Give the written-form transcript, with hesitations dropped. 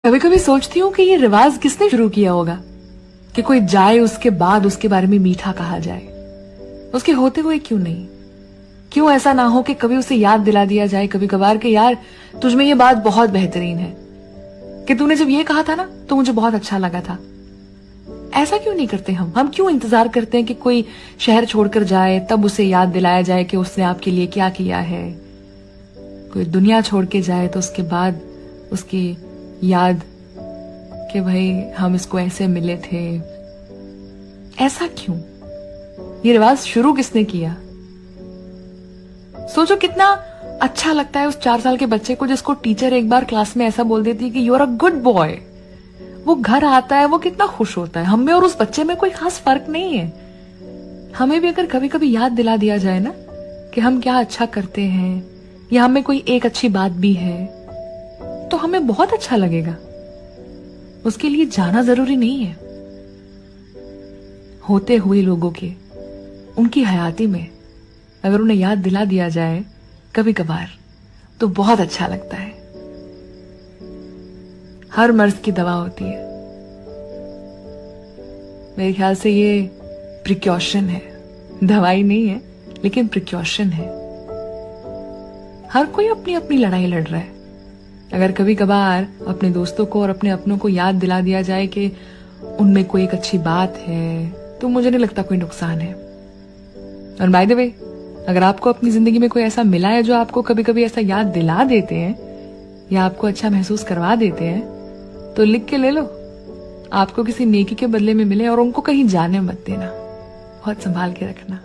कभी कभी सोचती हूँ कि ये रिवाज किसने शुरू किया होगा कि कोई जाए उसके बाद उसके बारे में मीठा कहा जाए। उसके होते हुए क्यों नहीं? क्यों ऐसा ना हो कि कभी उसे याद दिला दिया जाए कभी कभार कि यार तुझमें ये बात बहुत बेहतरीन है, कि तूने जब ये कहा था ना तो मुझे बहुत अच्छा लगा था। ऐसा क्यों नहीं करते हम क्यों इंतजार करते हैं कि कोई शहर छोड़कर जाए तब उसे याद दिलाया जाए कि उसने आपके लिए क्या किया है। कोई दुनिया छोड़ के जाए तो उसके बाद उसकी याद कि भाई हम इसको ऐसे मिले थे। ऐसा क्यों? ये रिवाज शुरू किसने किया? सोचो कितना अच्छा लगता है उस 4 साल के बच्चे को जिसको टीचर एक बार क्लास में ऐसा बोल देती है कि you are a good boy. वो घर आता है, वो कितना खुश होता है। हम में और उस बच्चे में कोई खास फर्क नहीं है। हमें भी अगर कभी कभी याद दिला दिया जाए ना कि हम क्या अच्छा करते हैं या हमें कोई एक अच्छी बात भी है तो हमें बहुत अच्छा लगेगा। उसके लिए जाना जरूरी नहीं है। होते हुए लोगों के उनकी हयाती में अगर उन्हें याद दिला दिया जाए कभी कभार तो बहुत अच्छा लगता है। हर मर्ज की दवा होती है। मेरे ख्याल से ये प्रिकॉशन है, दवाई नहीं है लेकिन प्रिकॉशन है। हर कोई अपनी अपनी लड़ाई लड़ रहा है। अगर कभी कभार अपने दोस्तों को और अपने अपनों को याद दिला दिया जाए कि उनमें कोई एक अच्छी बात है तो मुझे नहीं लगता कोई नुकसान है। और बाय द वे, अगर आपको अपनी जिंदगी में कोई ऐसा मिला है जो आपको कभी कभी ऐसा याद दिला देते हैं या आपको अच्छा महसूस करवा देते हैं तो लिख के ले लो। आपको किसी नेकी के बदले में मिले और उनको कहीं जाने मत देना। बहुत संभाल के रखना।